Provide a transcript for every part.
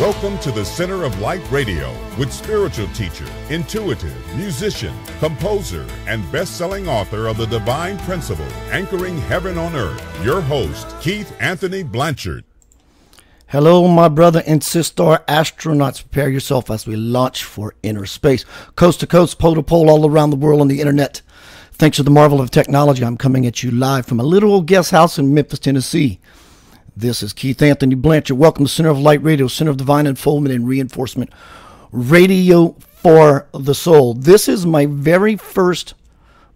Welcome to the Center of Light Radio with spiritual teacher, intuitive, musician, composer, and best-selling author of The Divine Principle, Anchoring Heaven on Earth, your host, Keith Anthony Blanchard. Hello, my brother and sister astronauts. Prepare yourself as we launch for inner space. Coast to coast, pole to pole, all around the world on the internet. Thanks to the marvel of technology, I'm coming at you live from a little old guest house in Memphis, Tennessee. This is Keith Anthony Blanchard. Welcome to Center of Light Radio, Center of Divine Unfoldment and Reinforcement, radio for the soul. This is my very first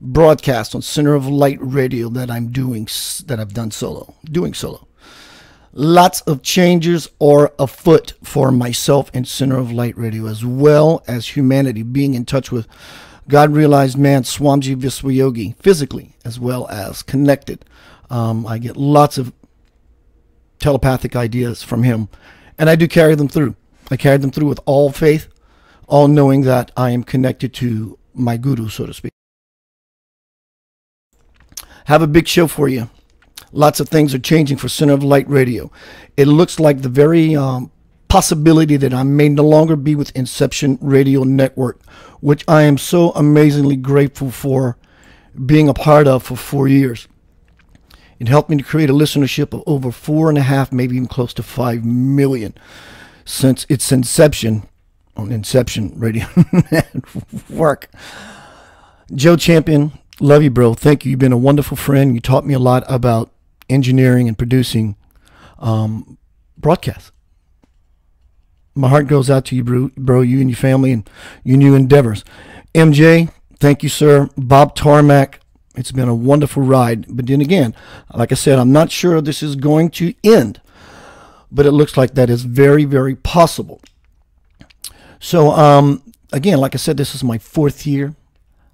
broadcast on Center of Light Radio that I've done solo. Lots of changes are afoot for myself and Center of Light Radio, as well as humanity, being in touch with God realized man, Swamiji Viswayogi, physically as well as connected. I get lots of telepathic ideas from him, and I do carry them through. I carry them through with all faith, all knowing that I am connected to my guru, so to speak. Have a big show for you. Lots of things are changing for Center of Light Radio. It looks like the very possibility that I may no longer be with Inception Radio Network, which I am so amazingly grateful for being a part of for 4 years. It helped me to create a listenership of over 4.5, maybe even close to 5 million since its inception on Inception Radio Network. Joe Champion, love you, bro. Thank you. You've been a wonderful friend. You taught me a lot about engineering and producing broadcasts. My heart goes out to you, bro, you and your family and your new endeavors. MJ, thank you, sir. Bob Tarmac, it's been a wonderful ride. But then again, like I said, I'm not sure this is going to end, but it looks like that is very, very possible. So, again, like I said, this is my 4th year.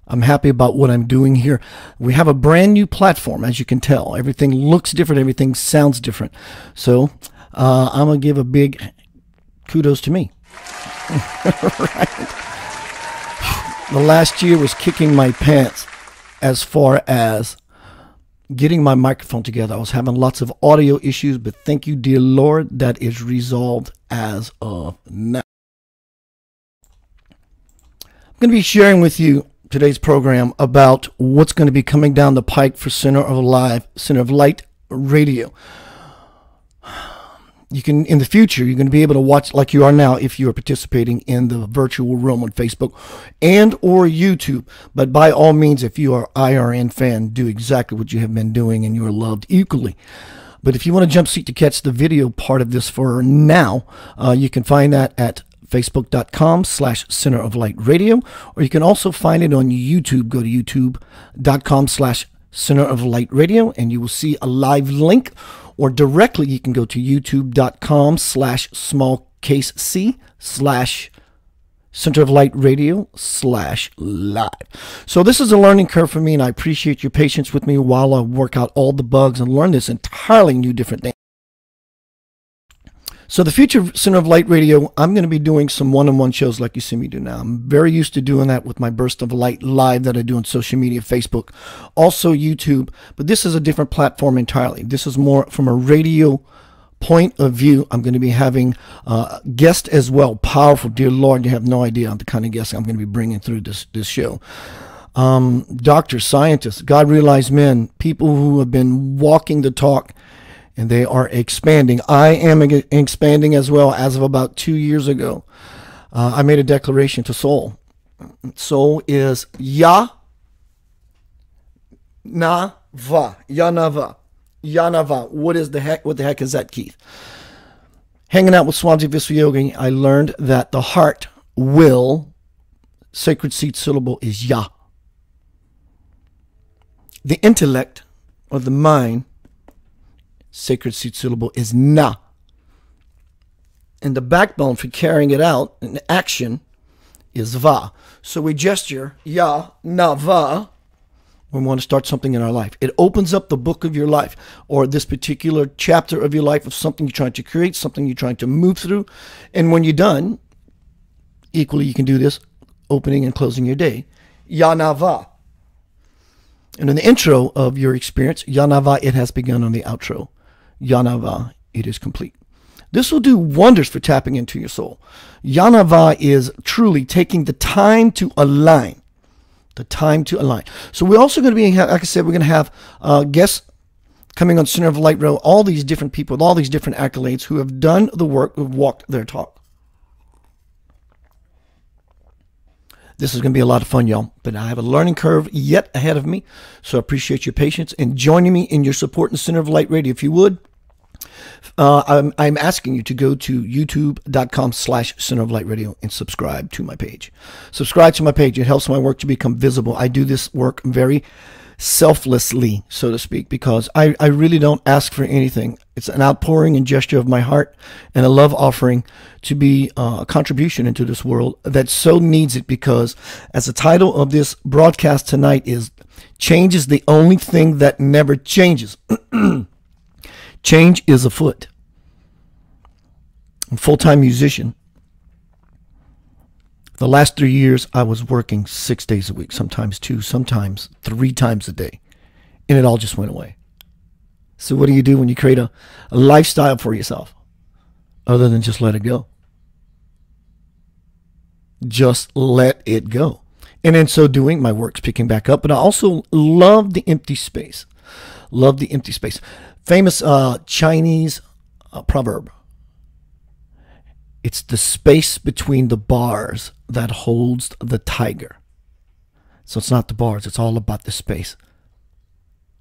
I'm happy about what I'm doing here. We have a brand new platform, as you can tell. Everything looks different. Everything sounds different. So I'm going to give a big kudos to me. Right. The last year was kicking my pants as far as getting my microphone together. I was having lots of audio issues, but thank you, dear Lord, that is resolved as of now. I'm going to be sharing with you today's program about what's going to be coming down the pike for Center of Light Radio. You can, in the future, you're going to be able to watch like you are now if you are participating in the virtual room on Facebook and or YouTube. But by all means, if you are IRN fan, do exactly what you have been doing and you are loved equally. But if you want to jump seat to catch the video part of this for now, you can find that at Facebook.com/Center of Light Radio, or you can also find it on YouTube. Go to YouTube.com/Center of Light Radio, and you will see a live link, or directly you can go to YouTube.com/smallcase C/Center of Light Radio/live. So this is a learning curve for me, and I appreciate your patience with me while I work out all the bugs and learn this entirely new different thing. So the future of Center of Light Radio, I'm going to be doing some one-on-one shows like you see me do now. I'm very used to doing that with my Burst of Light Live that I do on social media, Facebook, also YouTube. But this is a different platform entirely. This is more from a radio point of view. I'm going to be having guests as well. Powerful, dear Lord, you have no idea the kind of guests I'm going to be bringing through this show. Doctors, scientists, God-realized men, people who have been walking the talk, and they are expanding. I am expanding as well. As of about 2 years ago, I made a declaration to Soul. Soul is Ya-Na-Va. Ya-Na-Va. Ya-Na-Va. What the heck is that, Keith? Hanging out with Swamiji Viswayogi, I learned that the heart will, sacred seed syllable is Ya. The intellect or the mind, sacred seed syllable is Na. And the backbone for carrying it out in action is Va. So we gesture Ya, Na, Va when we want to start something in our life. It opens up the book of your life, or this particular chapter of your life of something you're trying to create, something you're trying to move through. And when you're done, equally you can do this, opening and closing your day. Ya, Na, Va. And in the intro of your experience, Ya, Na, Va, it has begun. On the outro, Ya, Na, Va, it is complete. This will do wonders for tapping into your soul. Yanava is truly taking the time to align. The time to align. So we're also going to be, like I said, we're going to have guests coming on Center of Light Radio, all these different people with all these different accolades who have done the work, who have walked their talk. This is going to be a lot of fun, y'all. But I have a learning curve yet ahead of me. So I appreciate your patience and joining me in your support in Center of Light Radio. If you would, I'm asking you to go to youtube.com/Center of Light Radio and subscribe to my page. Subscribe to my page. It helps my work to become visible. I do this work very selflessly, so to speak, because I really don't ask for anything. It's an outpouring and gesture of my heart and a love offering to be a contribution into this world that so needs it, because as the title of this broadcast tonight is, change is the only thing that never changes. Change is afoot. I'm a full-time musician. The last 3 years, I was working 6 days a week, sometimes 2, sometimes 3 times a day. And it all just went away. So what do you do when you create a lifestyle for yourself other than just let it go? Just let it go. And in so doing, my work's picking back up. But I also love the empty space. Love the empty space. Famous Chinese proverb. It's the space between the bars that holds the tiger. So it's not the bars. It's all about the space.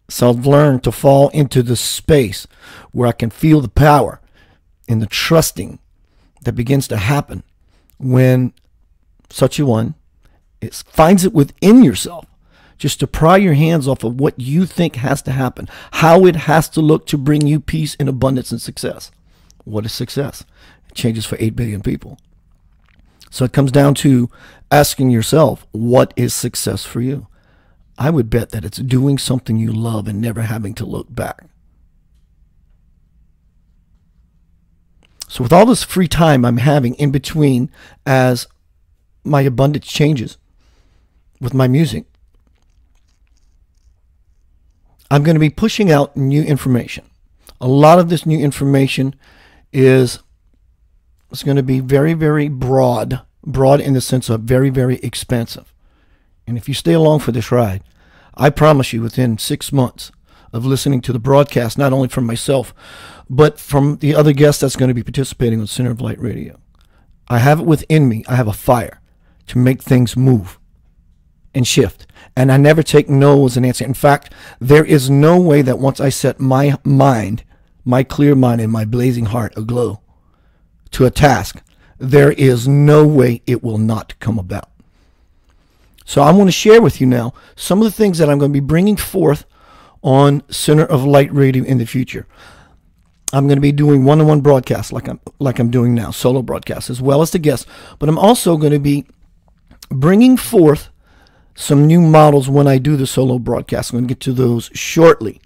So I've learned to fall into the space where I can feel the power and the trusting that begins to happen when such a one finds it within yourself just to pry your hands off of what you think has to happen, how it has to look to bring you peace and abundance and success. What is success? It changes for 8 billion people. So it comes down to asking yourself, what is success for you? I would bet that it's doing something you love and never having to look back. So with all this free time I'm having in between as my abundance changes with my music, I'm going to be pushing out new information. A lot of this new information is going to be very, very broad in the sense of very, very expansive. And if you stay along for this ride, I promise you within 6 months of listening to the broadcast, not only from myself, but from the other guests that's going to be participating on Center of Light Radio, I have it within me. I have a fire to make things move and shift. And I never take no as an answer. In fact, there is no way that once I set my mind, my clear mind and my blazing heart aglow to a task, there is no way it will not come about. So I want to share with you now some of the things that I'm going to be bringing forth on Center of Light Radio in the future. I'm going to be doing one-on-one broadcasts like I'm doing now, solo broadcasts, as well as the guests. But I'm also going to be bringing forth some new models when I do the solo broadcast. I'm going to get to those shortly.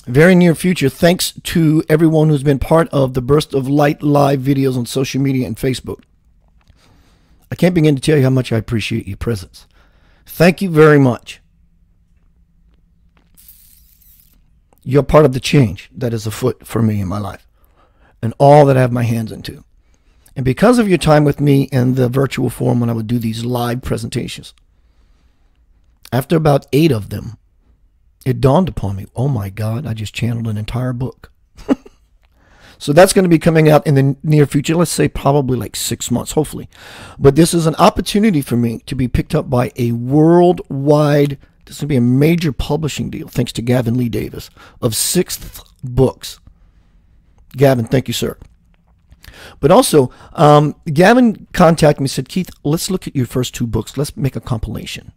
Very near future, thanks to everyone who's been part of the Burst of Light live videos on social media and Facebook. I can't begin to tell you how much I appreciate your presence. Thank you very much. You're part of the change that is afoot for me in my life and all that I have my hands into. And because of your time with me in the virtual forum when I would do these live presentations, after about 8 of them, it dawned upon me, oh my God, I just channeled an entire book. So that's going to be coming out in the near future. Let's say probably like 6 months, hopefully. But this is an opportunity for me to be picked up by a worldwide, this will be a major publishing deal, thanks to Gavin Lee Davis, of 6th Books. Gavin, thank you, sir. But also, Gavin contacted me and said, Keith, let's look at your first 2 books. Let's make a compilation.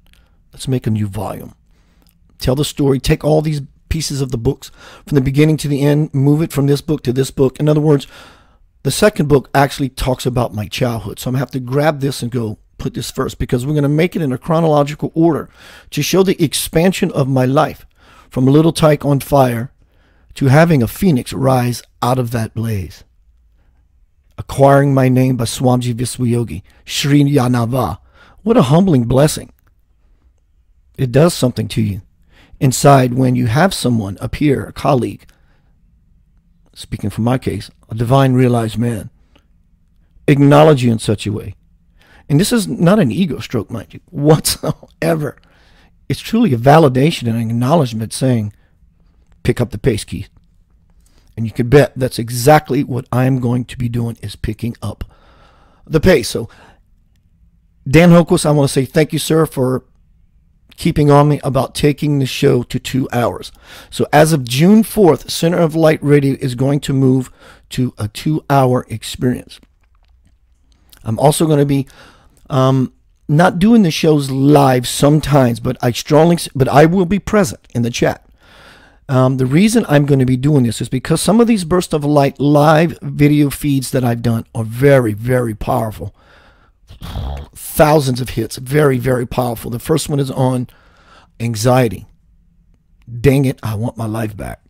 Let's make a new volume. Tell the story. Take all these pieces of the books from the beginning to the end, move it from this book to this book. In other words, the second book actually talks about my childhood. So I'm going to have to grab this and go put this first, because we're going to make it in a chronological order to show the expansion of my life from a little tyke on fire to having a phoenix rise out of that blaze. Acquiring my name by Swamiji Viswayogi, Sri Yanava. What a humbling blessing. It does something to you inside when you have someone, a peer, a colleague, speaking for my case, a divine realized man, acknowledge you in such a way. And this is not an ego stroke, mind you, whatsoever. It's truly a validation and an acknowledgement saying, pick up the pace, Keith. And you can bet that's exactly what I'm going to be doing, is picking up the pace. So, Dan Hokus, I want to say thank you, sir, for keeping on me about taking the show to 2 hours. So as of June 4th, Center of Light Radio is going to move to a 2-hour experience. I'm also going to be not doing the shows live sometimes, but I will be present in the chat. The reason I'm going to be doing this is because some of these Burst of Light live video feeds that I've done are very, very powerful. Thousands of hits, very, very powerful. The first one is on anxiety. Dang it, I want my life back.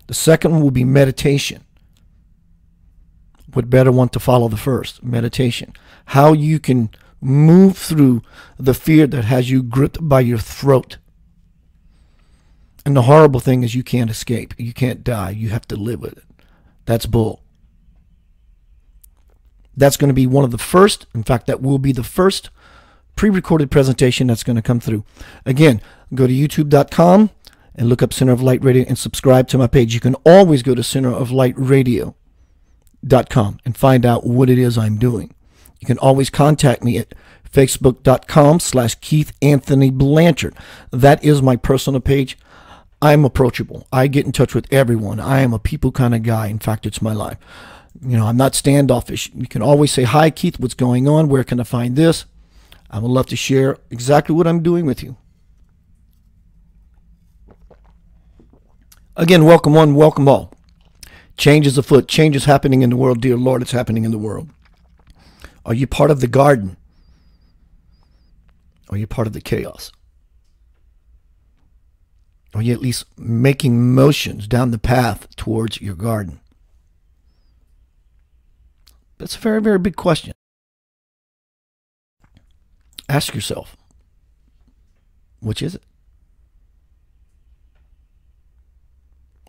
The second one will be meditation. What better one to follow the first? Meditation. How you can move through the fear that has you gripped by your throat. And the horrible thing is you can't escape. You can't die. You have to live with it. That's bull. That's going to be one of the first, in fact, that will be the first pre-recorded presentation that's going to come through. Again, go to youtube.com and look up Center of Light Radio and subscribe to my page. You can always go to centeroflightradio.com and find out what it is I'm doing. You can always contact me at facebook.com/Keith Anthony Blanchard. That is my personal page. I'm approachable. I get in touch with everyone. I am a people kind of guy. In fact, it's my life. You know, I'm not standoffish. You can always say, hi, Keith, what's going on? Where can I find this? I would love to share exactly what I'm doing with you. Again, welcome one, welcome all. Change is afoot. Change is happening in the world. Dear Lord, it's happening in the world. Are you part of the garden? Or are you part of the chaos? Are you at least making motions down the path towards your garden? That's a very, very big question. Ask yourself, which is it?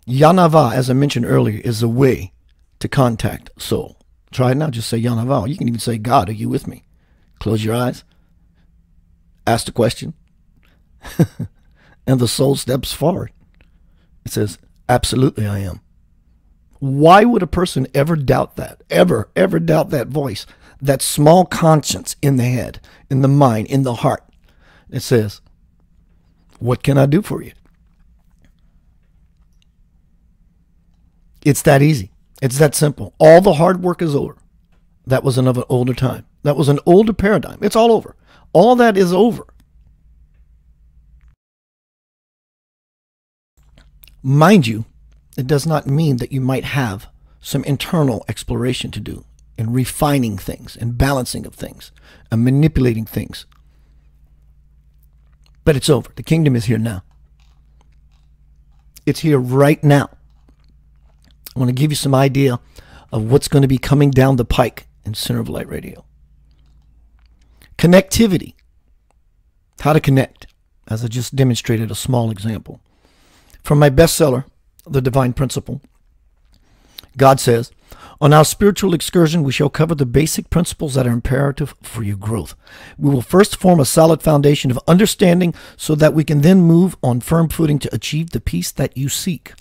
Yanava, as I mentioned earlier, is a way to contact soul. Try it now. Just say Yanava. You can even say, God, are you with me? Close your eyes. Ask the question. And the soul steps forward. It says, absolutely I am. Why would a person ever doubt that? Ever doubt that voice? That small conscience in the head, in the mind, in the heart. It says, what can I do for you? It's that easy. It's that simple. All the hard work is over. That was another older time. That was an older paradigm. It's all over. All that is over. Mind you, it does not mean that you might have some internal exploration to do and refining things and balancing of things and manipulating things. But it's over. The kingdom is here now. It's here right now. I want to give you some idea of what's going to be coming down the pike in Center of Light Radio. Connectivity. How to connect, as I just demonstrated a small example. From my bestseller, The Divine Principle, God says, on our spiritual excursion, we shall cover the basic principles that are imperative for your growth. We will first form a solid foundation of understanding so that we can then move on firm footing to achieve the peace that you seek.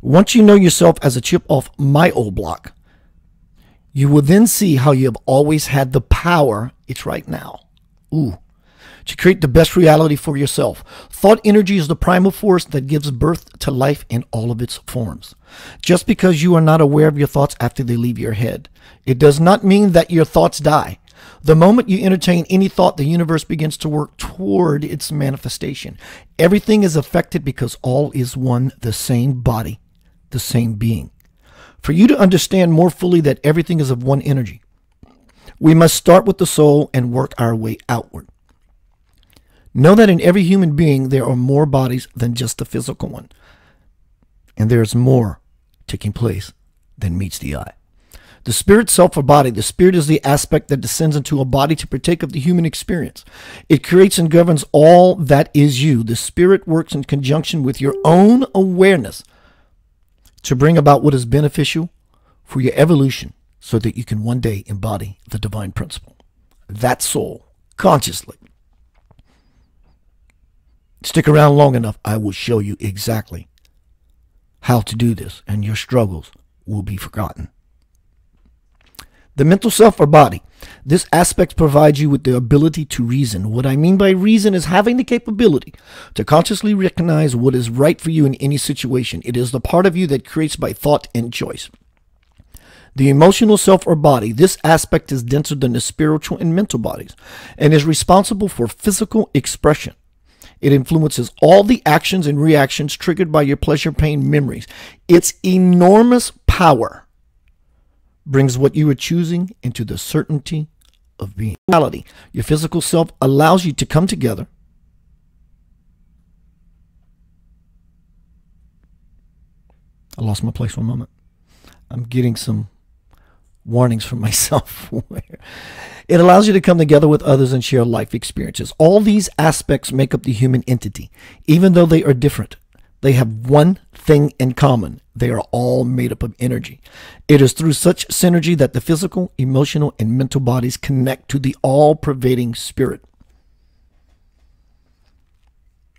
Once you know yourself as a chip off my old block, you will then see how you have always had the power, it's right now, to create the best reality for yourself. Thought energy is the primal force that gives birth to life in all of its forms. Just because you are not aware of your thoughts after they leave your head, it does not mean that your thoughts die. The moment you entertain any thought, the universe begins to work toward its manifestation. Everything is affected because all is one, the same body, the same being. For you to understand more fully that everything is of one energy, we must start with the soul and work our way outward. Know that in every human being there are more bodies than just the physical one. And there is more taking place than meets the eye. The spirit self or body. The spirit is the aspect that descends into a body to partake of the human experience. It creates and governs all that is you. The spirit works in conjunction with your own awareness to bring about what is beneficial for your evolution so that you can one day embody the divine principle. That soul, consciously. Stick around long enough, I will show you exactly how to do this, and your struggles will be forgotten. The mental self or body. This aspect provides you with the ability to reason. What I mean by reason is having the capability to consciously recognize what is right for you in any situation. It is the part of you that creates by thought and choice. The emotional self or body. This aspect is denser than the spiritual and mental bodies and is responsible for physical expression. It influences all the actions and reactions triggered by your pleasure, pain, memories. Its enormous power brings what you are choosing into the certainty of being. Reality. Your physical self allows you to come together I lost my place for a moment. I'm getting some warnings from myself. It allows you to come together with others and share life experiences. All these aspects make up the human entity. Even though they are different, they have one thing in common. They are all made up of energy. It is through such synergy that the physical, emotional, and mental bodies connect to the all-pervading spirit.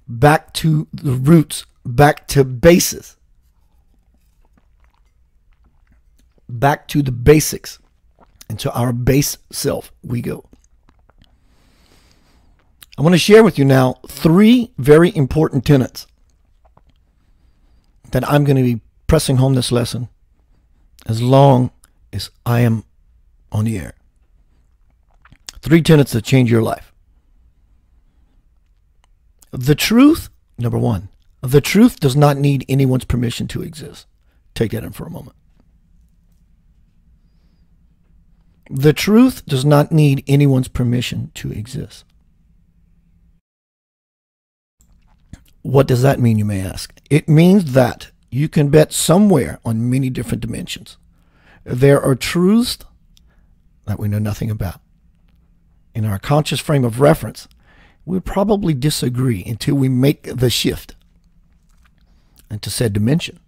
Back to the roots, back to bases. Back to the basics, into our base self we go. I want to share with you now 3 very important tenets that I'm going to be pressing home this lesson as long as I am on the air. 3 tenets that change your life. The truth, number 1, the truth does not need anyone's permission to exist. Take that in for a moment. The truth does not need anyone's permission to exist. What does that mean, you may ask? It means that you can bet somewhere on many different dimensions. There are truths that we know nothing about. In our conscious frame of reference, we'll probably disagree until we make the shift into said dimension.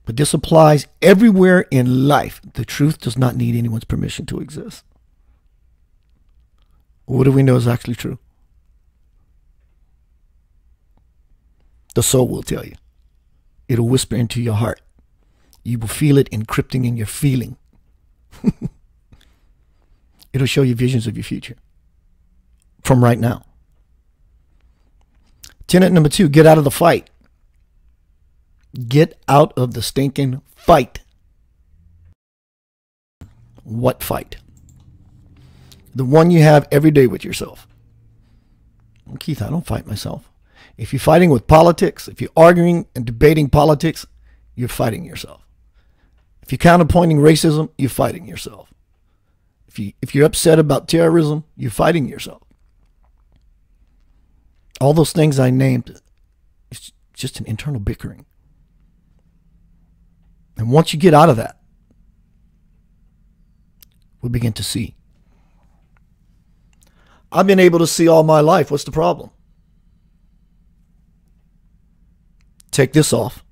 But this applies everywhere in life. The truth does not need anyone's permission to exist. What do we know is actually true? The soul will tell you. It'll whisper into your heart. You will feel it encrypting in your feeling. It'll show you visions of your future from right now. Tenet number 2, get out of the fight. Get out of the stinking fight. What fight? The one you have every day with yourself. Well, Keith, I don't fight myself. If you're fighting with politics, if you're arguing and debating politics, you're fighting yourself. If you're counterpointing racism, you're fighting yourself. If you're upset about terrorism, you're fighting yourself. All those things I named, it's just an internal bickering. And once you get out of that, we begin to see. I've been able to see all my life. What's the problem? Take this off,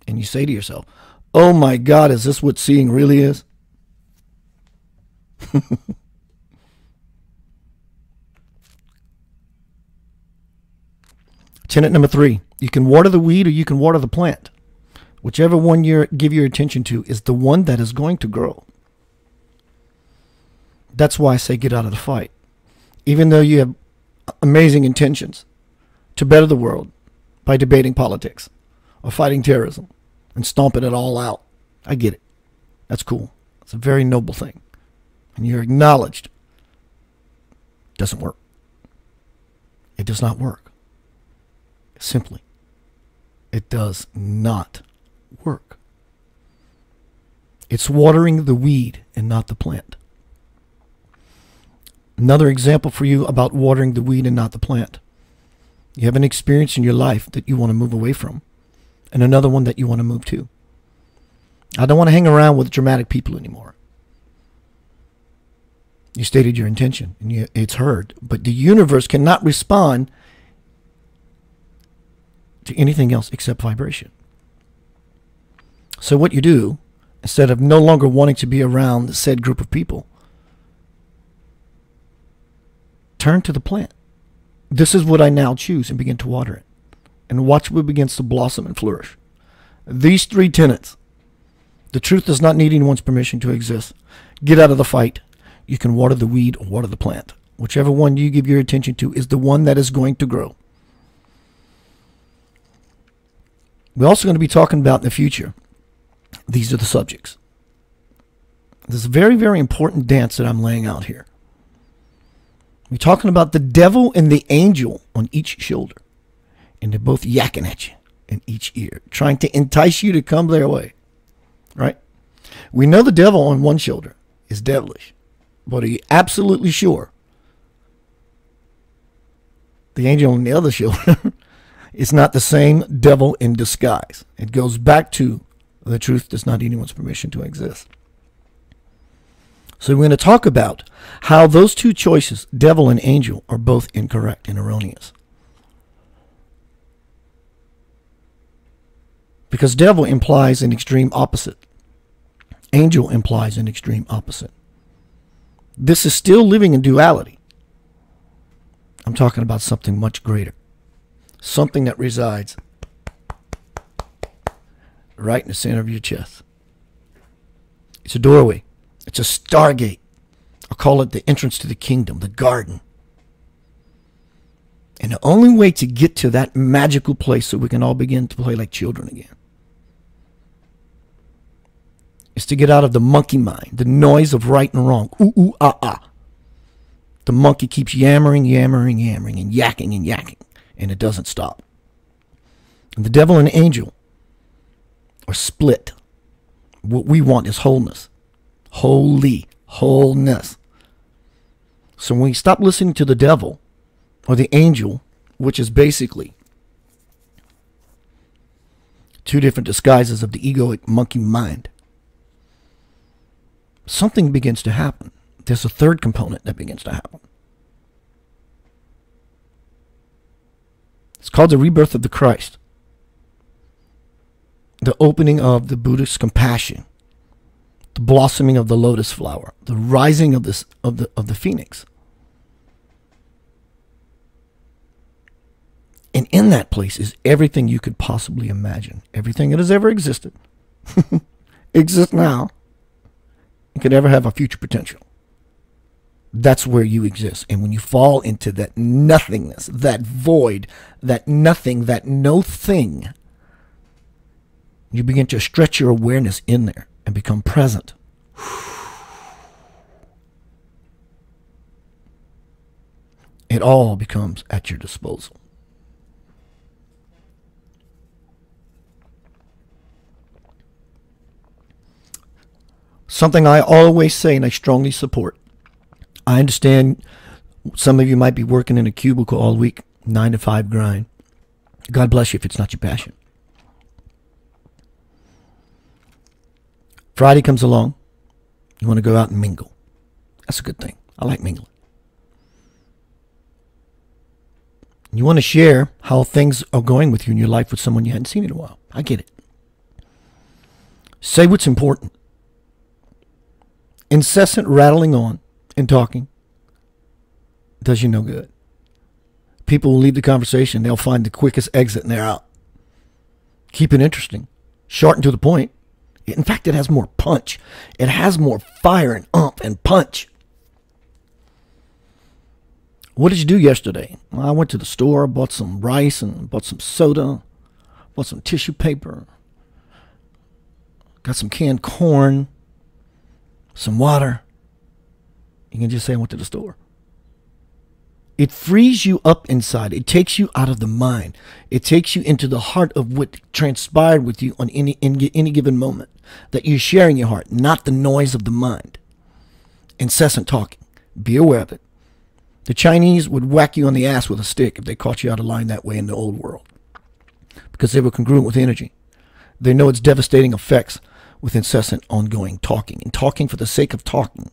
and you say to yourself, oh my God, is this what seeing really is? Tenet number 3, you can water the weed or you can water the plant. Whichever one you give your attention to is the one that is going to grow. That's why I say get out of the fight. Even though you have amazing intentions to better the world by debating politics or fighting terrorism and stomping it all out. I get it. That's cool. It's a very noble thing. And you're acknowledged. It doesn't work. It does not work. Simply, it does not work. It's watering the weed and not the plant. Another example for you about watering the weed and not the plant. You have an experience in your life that you want to move away from, and another one that you want to move to. I don't want to hang around with dramatic people anymore. You stated your intention, and it's heard, but the universe cannot respond to anything else except vibration. So what you do, instead of no longer wanting to be around the said group of people, turn to the plant. This is what I now choose, and begin to water it. And watch what begins to blossom and flourish. These 3 tenets. The truth does not need anyone's permission to exist. Get out of the fight. You can water the weed or water the plant. Whichever one you give your attention to is the one that is going to grow. We're also going to be talking about in the future. These are the subjects. This is a very, very important dance that I'm laying out here. We're talking about the devil and the angel on each shoulder. And they're both yakking at you in each ear, trying to entice you to come their way. Right? We know the devil on one shoulder is devilish. But are you absolutely sure the angel on the other shoulder is not the same devil in disguise? It goes back to the truth does not need anyone's permission to exist. So we're going to talk about how those 2 choices, devil and angel, are both incorrect and erroneous. Because devil implies an extreme opposite. Angel implies an extreme opposite. This is still living in duality. I'm talking about something much greater. Something that resides right in the center of your chest. It's a doorway. It's a stargate. I call it the entrance to the kingdom, the garden. And the only way to get to that magical place so we can all begin to play like children again is to get out of the monkey mind, the noise of right and wrong. Ooh, ooh, ah, ah. The monkey keeps yammering, yammering, yammering, and yakking, and it doesn't stop. And the devil and the angel are split. What we want is wholeness. Wholeness. So when we stop listening to the devil or the angel, which is basically 2 different disguises of the egoic monkey mind, something begins to happen. There's a 3rd component that begins to happen. It's called the rebirth of the Christ. The opening of the Buddhist compassion. The blossoming of the lotus flower. The rising of the phoenix. And in that place is everything you could possibly imagine. Everything that has ever existed. Exists now. And could ever have a future potential. That's where you exist. And when you fall into that nothingness, that void, that nothing, that no thing, you begin to stretch your awareness in there and become present. It all becomes at your disposal. Something I always say and I strongly support. I understand some of you might be working in a cubicle all week, 9 to 5 grind. God bless you if it's not your passion. Friday comes along. You want to go out and mingle. That's a good thing. I like mingling. You want to share how things are going with you in your life with someone you hadn't seen in a while. I get it. Say what's important. Incessant rattling on and talking does you no good. People will leave the conversation. They'll find the quickest exit and they're out. Keep it interesting. Short and to the point. In fact, it has more punch. It has more fire and oomph and punch. What did you do yesterday? Well, I went to the store, bought some rice and bought some soda, bought some tissue paper, got some canned corn, some water. You can just say I went to the store. It frees you up inside. It takes you out of the mind. It takes you into the heart of what transpired with you on any given moment. That you're sharing your heart, not the noise of the mind. Incessant talking. Be aware of it. The Chinese would whack you on the ass with a stick if they caught you out of line that way in the old world. Because they were congruent with energy. They know its devastating effects with incessant ongoing talking. And talking for the sake of talking.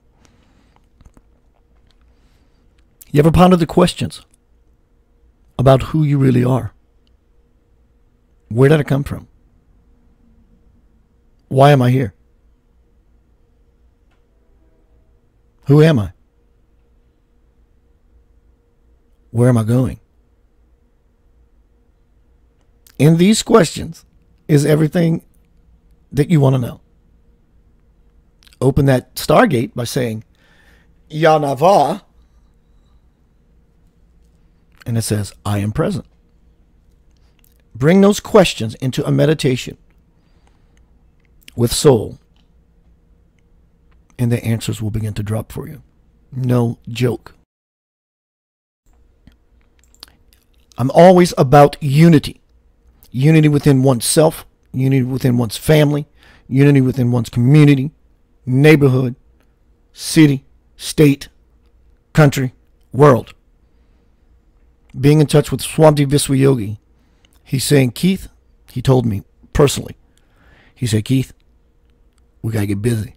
You ever pondered the questions about who you really are? Where did it come from? Why am I here? Who am I? Where am I going? In these questions is everything that you want to know. Open that Stargate by saying, Yanava, and it says, I am present. Bring those questions into a meditation with soul, and the answers will begin to drop for you. No joke. I'm always about unity. Unity within oneself, unity within one's family, unity within one's community, neighborhood, city, state, country, world. Being in touch with Swami Viswayogi, he's saying, Keith, he told me personally, he said, Keith, we got to get busy.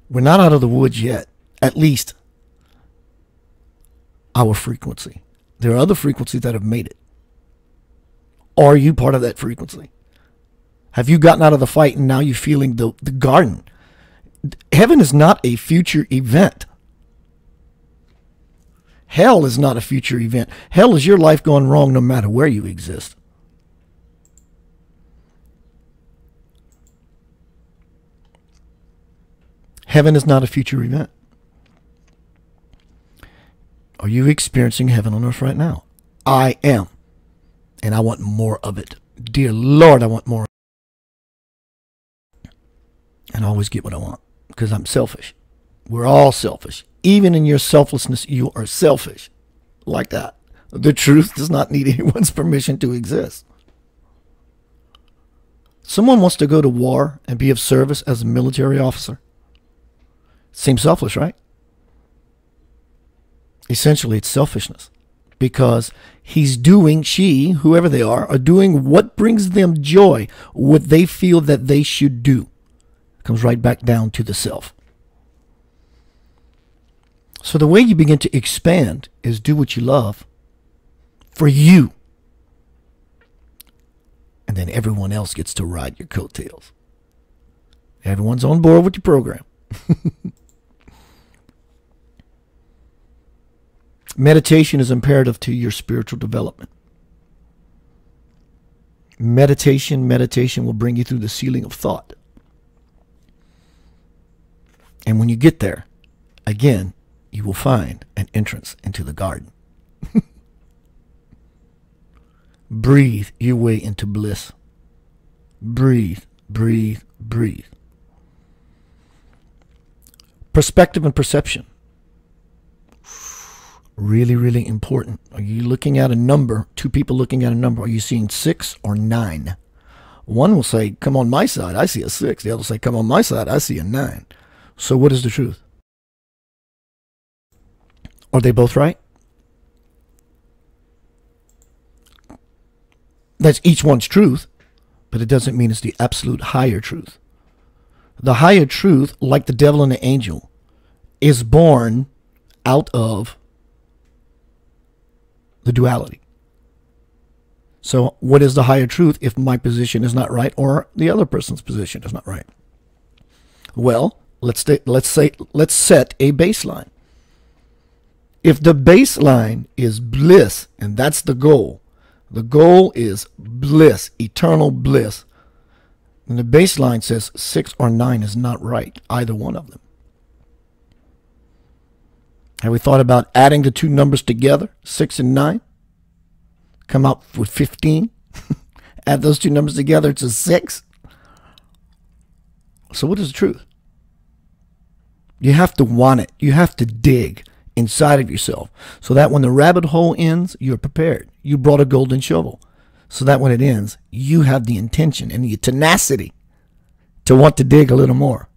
We're not out of the woods yet, at least our frequency. There are other frequencies that have made it. Are you part of that frequency? Have you gotten out of the fight and now you're feeling the garden? Heaven is not a future event. Hell is not a future event. Hell is your life gone wrong no matter where you exist. Heaven is not a future event. Are you experiencing heaven on earth right now? I am. And I want more of it. Dear Lord, I want more. And I always get what I want because I'm selfish. We're all selfish. Even in your selflessness, you are selfish. Like that. The truth does not need anyone's permission to exist. Someone wants to go to war and be of service as a military officer. Seems selfish, right? Essentially, it's selfishness. Because he's doing, she, whoever they are doing what brings them joy, what they feel that they should do. Comes right back down to the self. So the way you begin to expand is do what you love for you. And then everyone else gets to ride your coattails. Everyone's on board with your program. Meditation is imperative to your spiritual development. Meditation will bring you through the ceiling of thought. And when you get there, again, you will find an entrance into the garden. Breathe your way into bliss. Breathe, breathe, breathe. Perspective and perception. Really, really important. Are you looking at a number? Two people looking at a number. Are you seeing 6 or 9? One will say, come on my side, I see a 6. The other will say, come on my side, I see a 9. So what is the truth? Are they both right? That's each one's truth, but it doesn't mean it's the absolute higher truth. The higher truth, like the devil and the angel, is born out of the duality. So what is the higher truth if my position is not right or the other person's position is not right? Well, let's set a baseline. If the baseline is bliss, and that's the goal is bliss, eternal bliss, and the baseline says 6 or 9 is not right, either one of them. Have we thought about adding the two numbers together, 6 and 9? Come out with 15. Add those two numbers together, it's a 6. So what is the truth? You have to want it. You have to dig inside of yourself so that when the rabbit hole ends, you're prepared. You brought a golden shovel so that when it ends, you have the intention and the tenacity to want to dig a little more.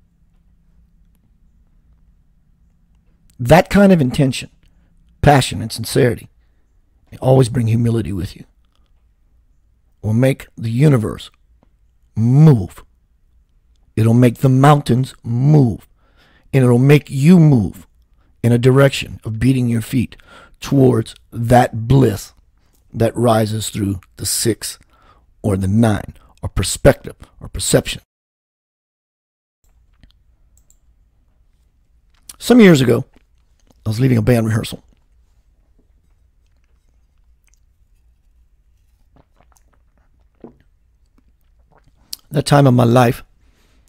That kind of intention, passion, and sincerity always bring humility with you. Will make the universe move. It'll make the mountains move. And it'll make you move in a direction of beating your feet towards that bliss that rises through the 6 or the 9 or perspective or perception. Some years ago, I was leaving a band rehearsal. That time of my life,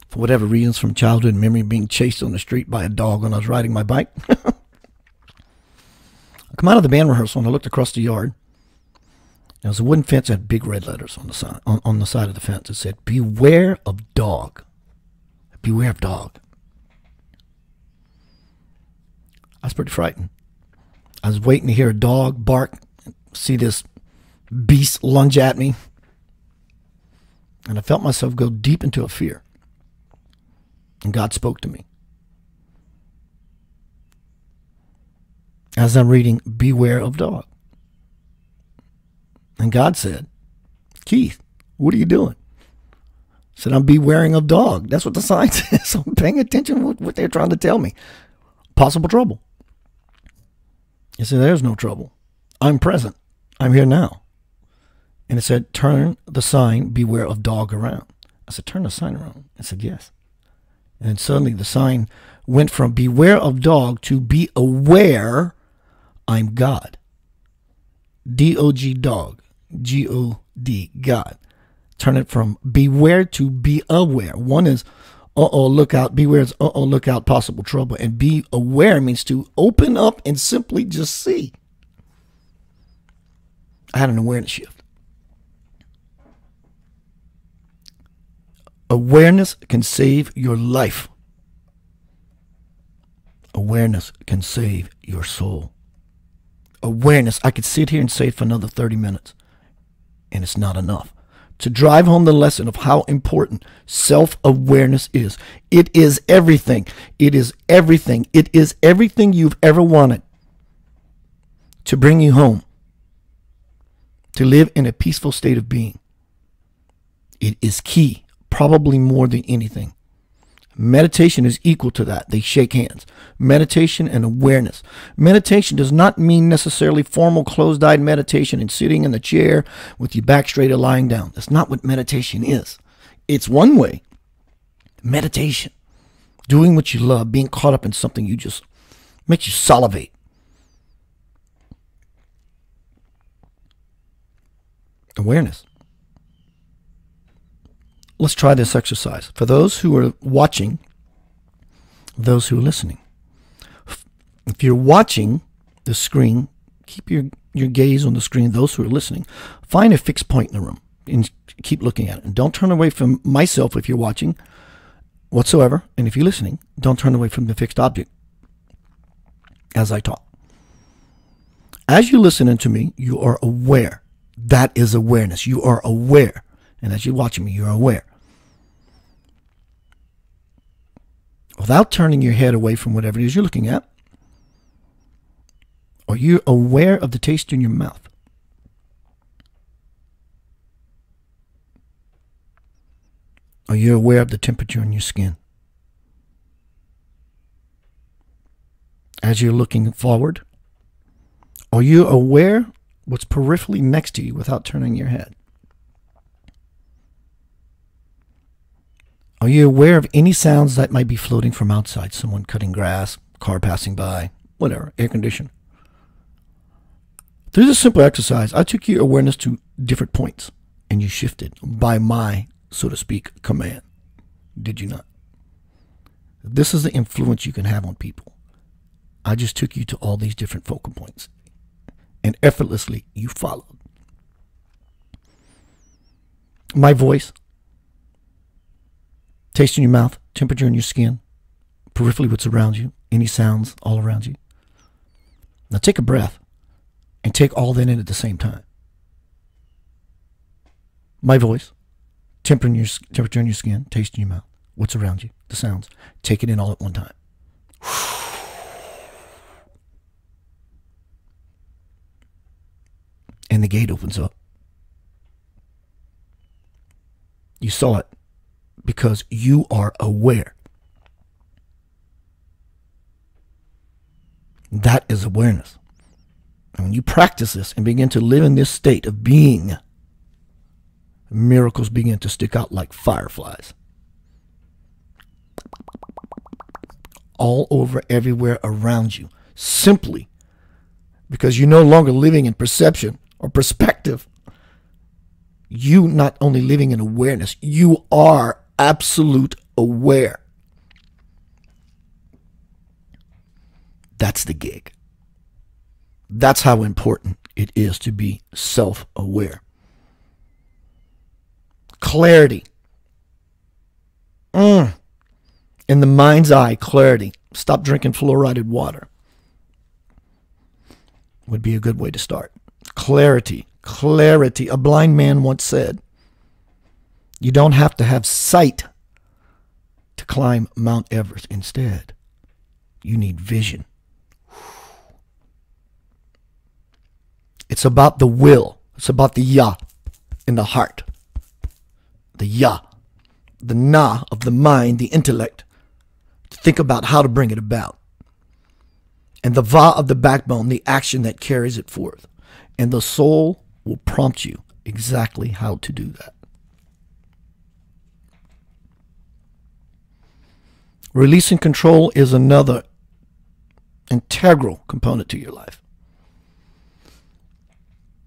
for whatever reasons, from childhood memory, being chased on the street by a dog when I was riding my bike. I come out of the band rehearsal and I looked across the yard. There was a wooden fence that had big red letters on the side of the fence. It said, "Beware of dog. Beware of dog." I was pretty frightened. I was waiting to hear a dog bark, see this beast lunge at me. And I felt myself go deep into a fear. And God spoke to me. As I'm reading, "Beware of dog." And God said, "Keith, what are you doing?" I said, "I'm bewaring of dog." That's what the sign says. So I'm paying attention to what they're trying to tell me. Possible trouble. He said, "There's no trouble. I'm present. I'm here now." And it said, "Turn the sign, beware of dog, around." I said, "Turn the sign around." I said, "Yes." And then suddenly the sign went from beware of dog to be aware I'm God. D-O-G, dog. G-O-D, God. Turn it from beware to be aware. One is, uh-oh, look out. Beware is, uh-oh, look out, possible trouble. And be aware means to open up and simply just see. I had an awareness shift. Awareness can save your life. Awareness can save your soul. Awareness, I could sit here and say it for another 30 minutes, and it's not enough to drive home the lesson of how important self-awareness is. It is everything. It is everything. It is everything you've ever wanted to bring you home, to live in a peaceful state of being. It is key, probably more than anything. Meditation is equal to that. They shake hands. Meditation and awareness. Meditation does not mean necessarily formal closed-eyed meditation and sitting in the chair with your back straight or lying down. That's not what meditation is. It's one way. Meditation. Doing what you love. Being caught up in something you just makes you salivate. Awareness. Let's try this exercise. For those who are watching, those who are listening. If you're watching the screen, keep your gaze on the screen. Those who are listening, find a fixed point in the room and keep looking at it. And don't turn away from myself if you're watching whatsoever. And if you're listening, don't turn away from the fixed object as I talk. As you listen to me, you are aware. That is awareness. You are aware. And as you're watching me, you're aware. Without turning your head away from whatever it is you're looking at, are you aware of the taste in your mouth? Are you aware of the temperature in your skin? As you're looking forward, are you aware what's peripherally next to you without turning your head? Are you aware of any sounds that might be floating from outside? Someone cutting grass, car passing by, whatever, air conditioner. Through this simple exercise, I took your awareness to different points, and you shifted by my, so to speak, command. Did you not? This is the influence you can have on people. I just took you to all these different focal points, and effortlessly you followed. My voice. Taste in your mouth, temperature in your skin, peripherally what's around you, any sounds all around you. Now take a breath and take all that in at the same time. My voice, temperature in your skin, taste in your mouth, what's around you, the sounds. Take it in all at one time. And the gate opens up. You saw it. Because you are aware. That is awareness. And when you practice this and begin to live in this state of being, miracles begin to stick out like fireflies. all over, everywhere around you, simply because you're no longer living in perception or perspective. You not only living in awareness, you are absolute aware. That's the gig. That's how important it is to be self-aware. Clarity. In the mind's eye, clarity. Stop drinking fluoridated water would be a good way to start. Clarity. Clarity. A blind man once said, you don't have to have sight to climb Mount Everest. Instead, you need vision. It's about the will. It's about the ya in the heart. The ya, the na of the mind, the intellect, to think about how to bring it about. And the va of the backbone, the action that carries it forth. And the soul will prompt you exactly how to do that. Releasing control is another integral component to your life.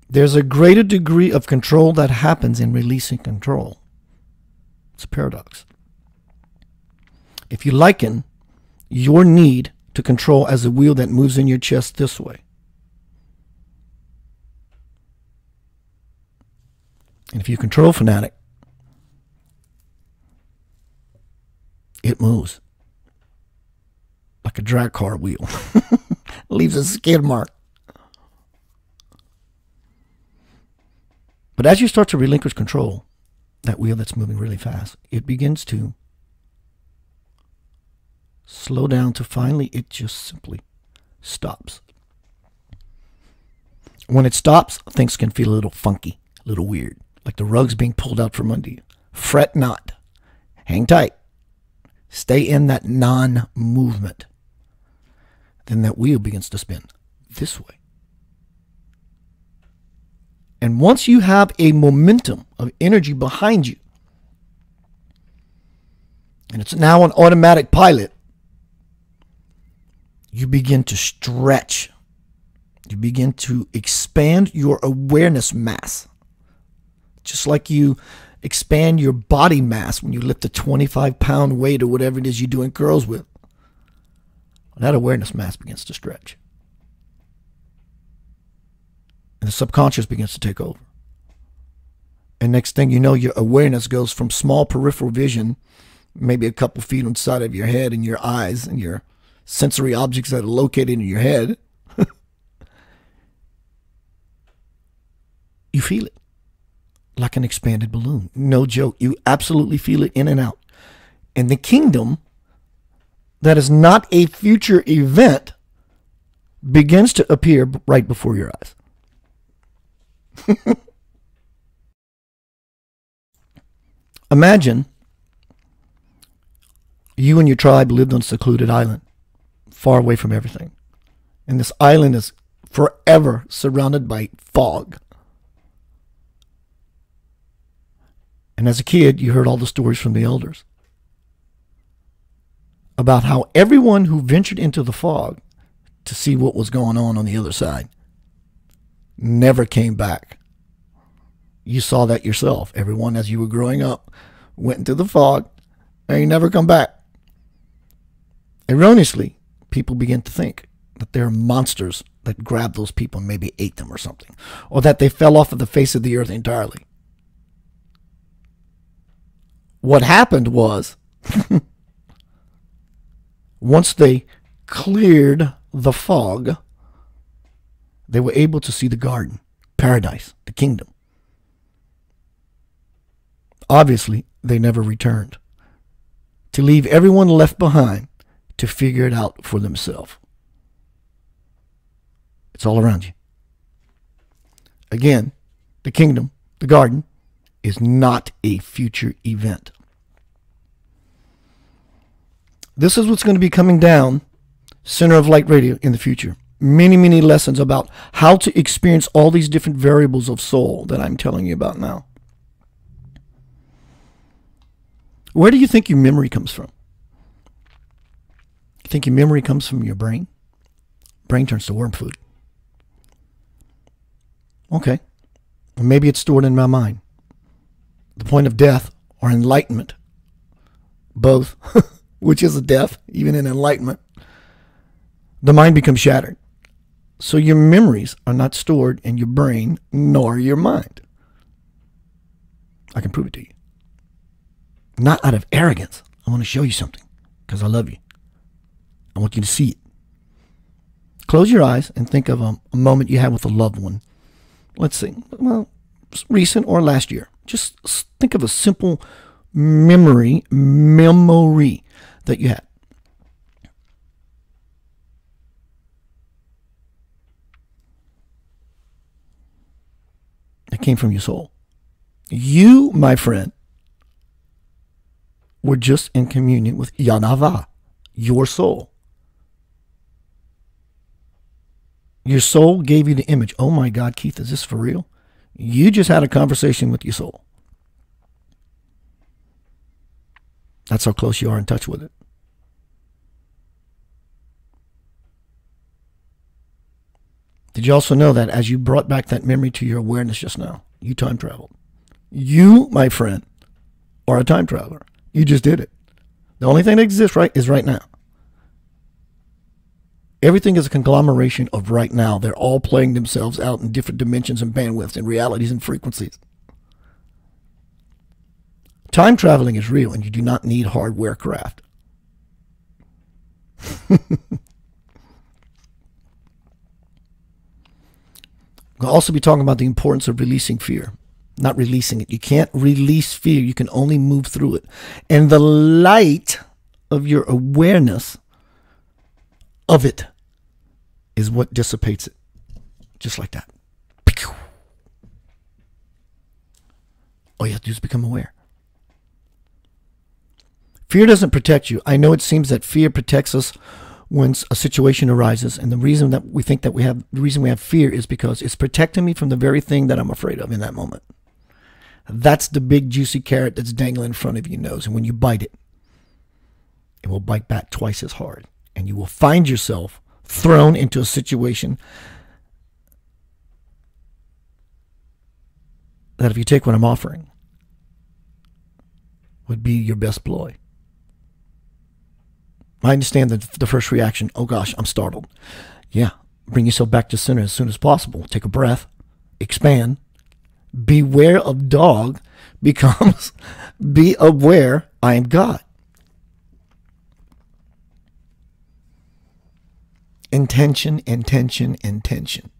There's a greater degree of control that happens in releasing control. It's a paradox. If you liken your need to control as a wheel that moves in your chest this way, and if you're a control fanatic, it moves like a drag car wheel. Leaves a skid mark. But as you start to relinquish control, that wheel that's moving really fast, it begins to slow down to finally it just simply stops. When it stops, things can feel a little funky, a little weird, like the rug's being pulled out from under you. Fret not. Hang tight. Stay in that non-movement. Then that wheel begins to spin this way. And once you have a momentum of energy behind you, and it's now an automatic pilot, you begin to stretch. You begin to expand your awareness mass. Just like you expand your body mass when you lift a 25-pound weight or whatever it is you're doing curls with. That awareness mass begins to stretch. And the subconscious begins to take over. And next thing you know, your awareness goes from small peripheral vision, maybe a couple feet inside of your head and your eyes and your sensory objects that are located in your head. You feel it like an expanded balloon. No joke. You absolutely feel it in and out. And the kingdom that is not a future event begins to appear right before your eyes. Imagine you and your tribe lived on a secluded island, far away from everything. And this island is forever surrounded by fog. And as a kid, you heard all the stories from the elders about how everyone who ventured into the fog to see what was going on the other side never came back. You saw that yourself. Everyone, as you were growing up, went into the fog and you never come back. Erroneously, people begin to think that there are monsters that grabbed those people and maybe ate them or something, or that they fell off of the face of the earth entirely. What happened was, once they cleared the fog, they were able to see the garden, paradise, the kingdom. Obviously, they never returned, to leave everyone left behind to figure it out for themselves. It's all around you. Again, the kingdom, the garden, is not a future event. This is what's going to be coming down Center of Light Radio in the future. Many, many lessons about how to experience all these different variables of soul that I'm telling you about now. Where do you think your memory comes from? You think your memory comes from your brain? Brain turns to worm food. Okay. Well, maybe it's stored in my mind. The point of death or enlightenment, both, which is a death, even in enlightenment, the mind becomes shattered. So your memories are not stored in your brain nor your mind. I can prove it to you. Not out of arrogance. I want to show you something because I love you. I want you to see it. Close your eyes and think of a moment you had with a loved one. Let's see, well, recent or last year. Just think of a simple memory that you had. It came from your soul. You, my friend, were just in communion with Yanava, your soul. Your soul gave you the image. Oh my God, Keith, is this for real? You just had a conversation with your soul. That's how close you are in touch with it. Did you also know that as you brought back that memory to your awareness just now, you time traveled? You, my friend, are a time traveler. You just did it. The only thing that exists is right now. Everything is a conglomeration of right now. They're all playing themselves out in different dimensions and bandwidths and realities and frequencies. Time traveling is real, and you do not need hardware craft. We'll also be talking about the importance of releasing fear, not releasing it. You can't release fear. You can only move through it. And the light of your awareness of it is what dissipates it. Just like that. All you have to do is become aware. Fear doesn't protect you. I know it seems that fear protects us when a situation arises, and the reason we have fear is because it's protecting me from the very thing that I'm afraid of in that moment. That's the big juicy carrot that's dangling in front of your nose, and when you bite it, it will bite back twice as hard, and you will find yourself thrown into a situation that, if you take what I'm offering, would be your best ploy. I understand that the first reaction, oh gosh, I'm startled. Yeah, bring yourself back to center as soon as possible. Take a breath, expand. Beware of dog becomes be aware I am God. Intention, intention, intention.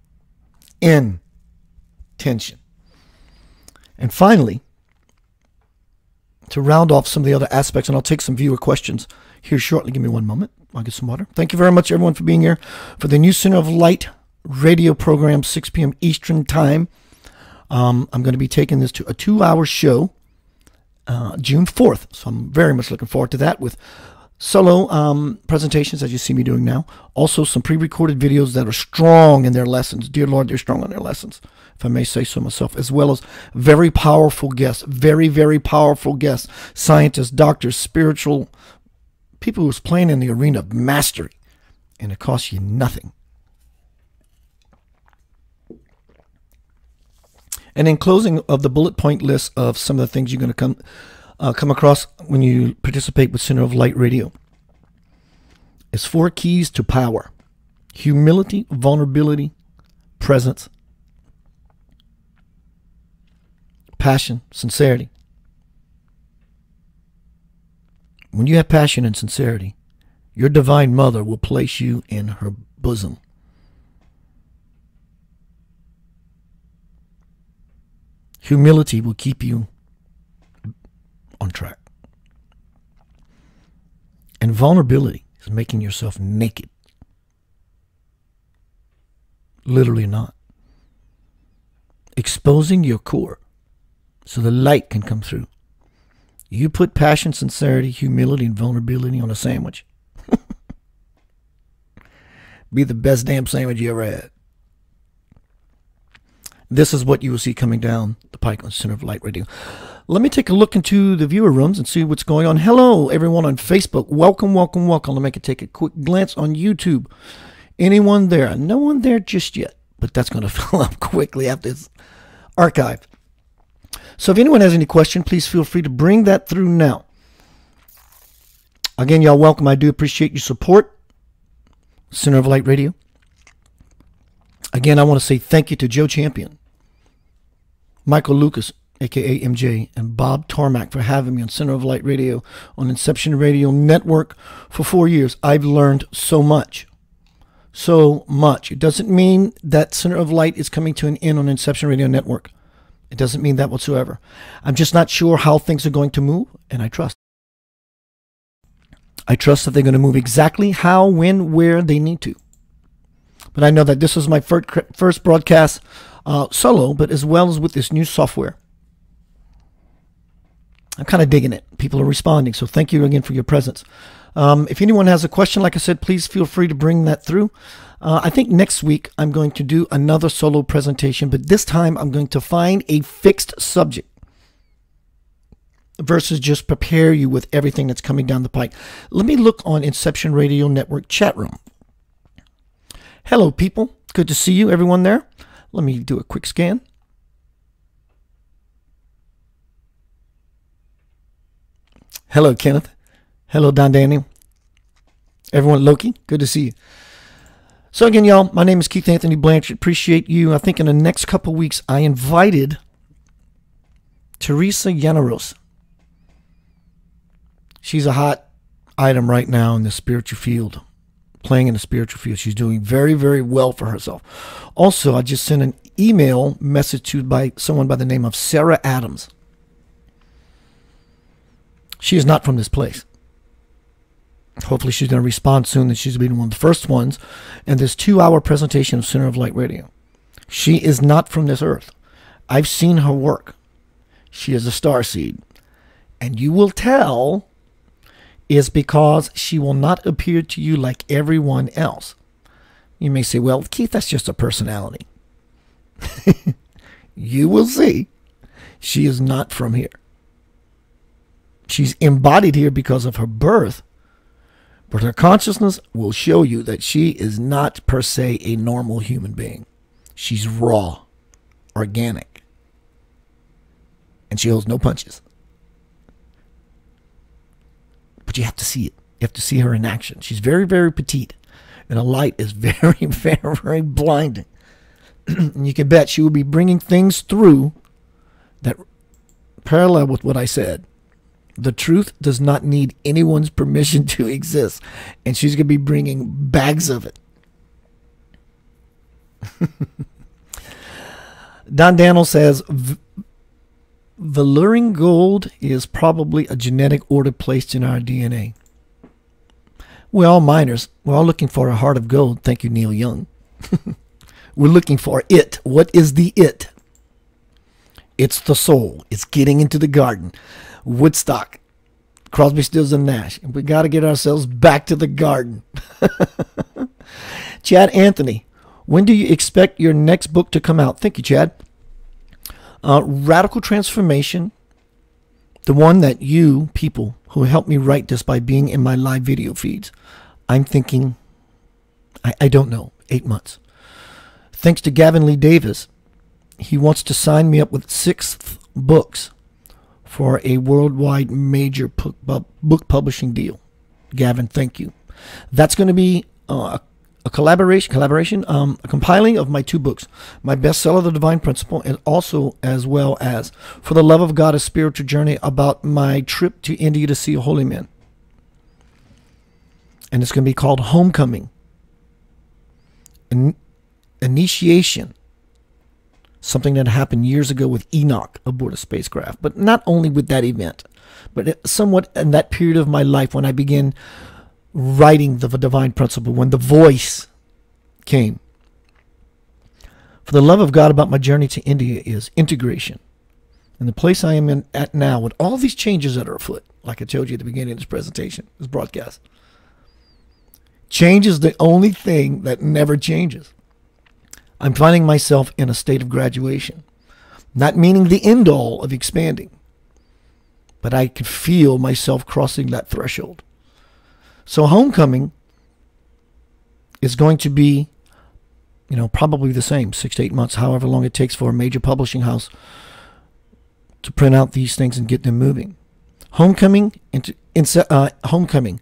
Intention. And finally, to round off some of the other aspects, and I'll take some viewer questions here shortly. Give me one moment. I'll get some water. Thank you very much, everyone, for being here for the new Center of Light radio program, 6 p.m. Eastern Time. I'm going to be taking this to a 2-hour show, June 4th. So I'm very much looking forward to that, with solo presentations, as you see me doing now. Also, some pre-recorded videos that are strong in their lessons. Dear Lord, they're strong in their lessons, if I may say so myself, as well as very powerful guests, very, very powerful guests, scientists, doctors, spiritual people who's playing in the arena of mastery, and it costs you nothing. And in closing of the bullet point list of some of the things you're going to come across when you participate with Center of Light Radio is 4 keys to power: humility, vulnerability, presence, passion, sincerity. When you have passion and sincerity, your divine mother will place you in her bosom. Humility will keep you on track. And vulnerability is making yourself naked. Literally not. Exposing your core so the light can come through. You put passion, sincerity, humility, and vulnerability on a sandwich. Be the best damn sandwich you ever had. This is what you will see coming down the pike on Center of Light Radio. Let me take a look into the viewer rooms and see what's going on. Hello, everyone on Facebook. Welcome, welcome, welcome. Let me take a quick glance on YouTube. Anyone there? No one there just yet, but that's going to fill up quickly after this archive. So if anyone has any question, please feel free to bring that through now. Again, y'all welcome. I do appreciate your support. Center of Light Radio. Again, I want to say thank you to Joe Champion, Michael Lucas, a.k.a. MJ, and Bob Tarmac for having me on Center of Light Radio on Inception Radio Network for 4 years. I've learned so much. So much. It doesn't mean that Center of Light is coming to an end on Inception Radio Network. It doesn't mean that whatsoever. I'm just not sure how things are going to move, and I trust. I trust that they're going to move exactly how, when, where they need to. But I know that this is my first broadcast solo, but as well as with this new software. I'm kind of digging it. People are responding, so thank you again for your presence. If anyone has a question, like I said, please feel free to bring that through. I think next week I'm going to do another solo presentation, but this time I'm going to find a fixed subject versus just prepare you with everything that's coming down the pike. Let me look on Inception Radio Network chat room. Hello, people. Good to see you, everyone there. Let me do a quick scan. Hello, Kenneth. Hello, Don Daniel. Everyone, Loki, good to see you. So again, y'all, my name is Keith Anthony Blanchard. Appreciate you. I think in the next couple of weeks, I invited Teresa Llaneros. She's a hot item right now in the spiritual field, playing in the spiritual field. She's doing very, very well for herself. Also, I just sent an email message to by someone by the name of Sarah Adams. She is not from this place. Hopefully she's going to respond soon, that she's been one of the first ones in this 2-hour presentation of Center of Light Radio. She is not from this earth. I've seen her work. She is a starseed. And you will tell is because she will not appear to you like everyone else. You may say, well, Keith, that's just a personality. You will see. She is not from here. She's embodied here because of her birth, but her consciousness will show you that she is not per se a normal human being. She's raw, organic, and she holds no punches. But you have to see it. You have to see her in action. She's very, very petite, and the light is very, very, very blinding. And you can bet she will be bringing things through that parallel with what I said. The truth does not need anyone's permission to exist, and she's going to be bringing bags of it. Don Daniel says, Valuing gold is probably a genetic order placed in our DNA. We're all miners. We're all looking for a heart of gold. Thank you, Neil Young. We're looking for it. What is the it? It's the soul. It's getting into the garden. Woodstock. Crosby, Stills, and Nash. We got to get ourselves back to the garden. Chad Anthony, when do you expect your next book to come out? Thank you, Chad. Radical Transformation, the one that you people who helped me write this by being in my live video feeds, I'm thinking, I don't know, 8 months. Thanks to Gavin Lee Davis, he wants to sign me up with 6 books for a worldwide major book publishing deal. Gavin, thank you. That's going to be a collaboration, a compiling of my 2 books, my bestseller, The Divine Principle, and also as well as For the Love of God, A Spiritual Journey, about my trip to India to see a holy man. And it's going to be called Homecoming. Initiation. Something that happened years ago with Enoch aboard a spacecraft. But not only with that event, but somewhat in that period of my life when I began writing the Divine Principle, when the voice came. For the Love of God, about my journey to India is integration. And the place I am at now, with all these changes that are afoot, like I told you at the beginning of this presentation, this broadcast, change is the only thing that never changes. I'm finding myself in a state of graduation, not meaning the end all of expanding, but I could feel myself crossing that threshold. So homecoming is going to be, probably the same, 6 to 8 months, however long it takes for a major publishing house to print out these things and get them moving. Homecoming, homecoming,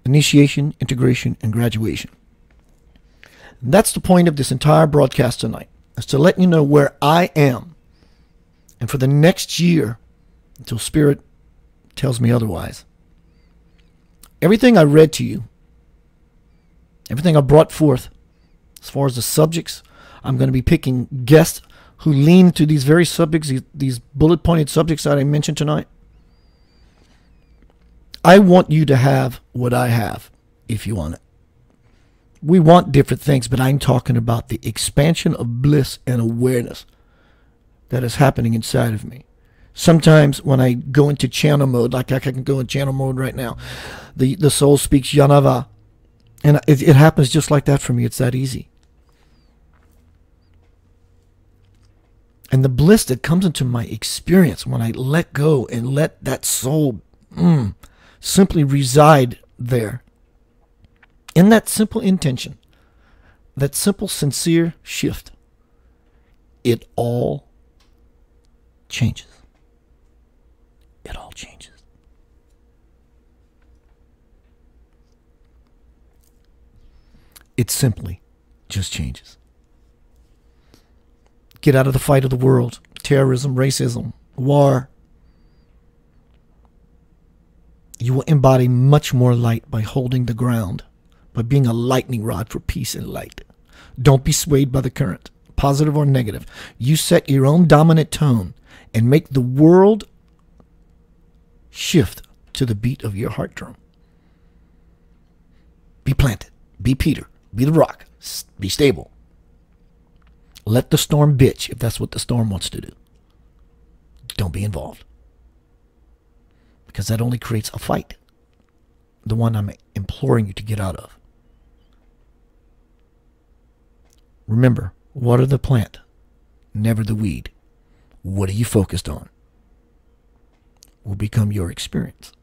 initiation, integration, and graduation. And that's the point of this entire broadcast tonight, is to let you know where I am. And for the next year, until Spirit tells me otherwise, everything I read to you, everything I brought forth, as far as the subjects, I'm going to be picking guests who lean to these very subjects, these bullet-pointed subjects that I mentioned tonight. I want you to have what I have, if you want it. We want different things, but I'm talking about the expansion of bliss and awareness that is happening inside of me. Sometimes when I go into channel mode, like I can go in channel mode right now, the soul speaks Yanava. And it happens just like that for me. It's that easy. And the bliss that comes into my experience when I let go and let that soul simply reside there, in that simple intention, that simple, sincere shift, it all changes. It all changes. It simply just changes. Get out of the fight of the world. Terrorism, racism, war. You will embody much more light by holding the ground, by being a lightning rod for peace and light. Don't be swayed by the current, positive or negative. You set your own dominant tone and make the world shift to the beat of your heart drum. Be planted. Be Peter. Be the rock. Be stable. Let the storm bitch if that's what the storm wants to do. Don't be involved. Because that only creates a fight. The one I'm imploring you to get out of. Remember, water the plant, never the weed. What are you focused on? Will become your experience.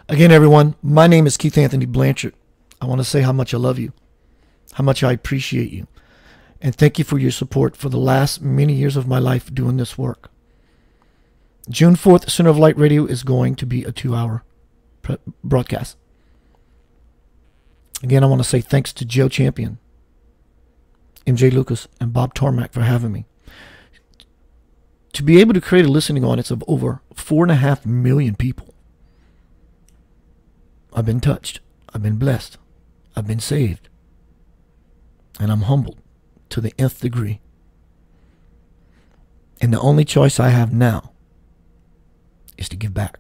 Again, everyone, my name is Keith Anthony Blanchard. I want to say how much I love you, how much I appreciate you, and thank you for your support for the last many years of my life doing this work. June 4th, Center of Light Radio is going to be a 2-hour broadcast. Again, I want to say thanks to Joe Champion, MJ Lucas, and Bob Tarmac for having me. To be able to create a listening audience of over 4.5 million people, I've been touched. I've been blessed. I've been saved. And I'm humbled to the nth degree. And the only choice I have now is to give back.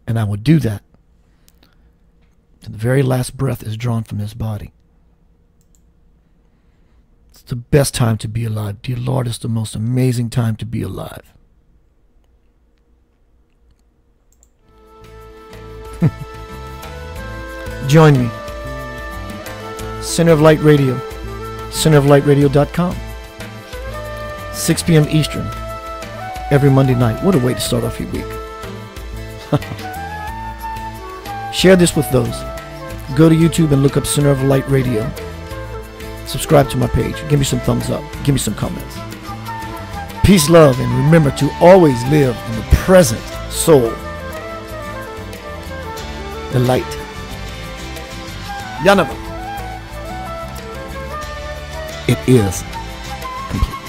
And I will do that till the very last breath is drawn from this body. It's the best time to be alive. Dear Lord, it's the most amazing time to be alive. Join me. Center of Light Radio. centeroflightradio.com. 6 p.m. Eastern. Every Monday night. What a way to start off your week. Share this with those. Go to YouTube and look up Center of Light Radio. Subscribe to my page. Give me some thumbs up. Give me some comments. Peace, love, and remember to always live in the present soul. The light. Yanava. It is complete.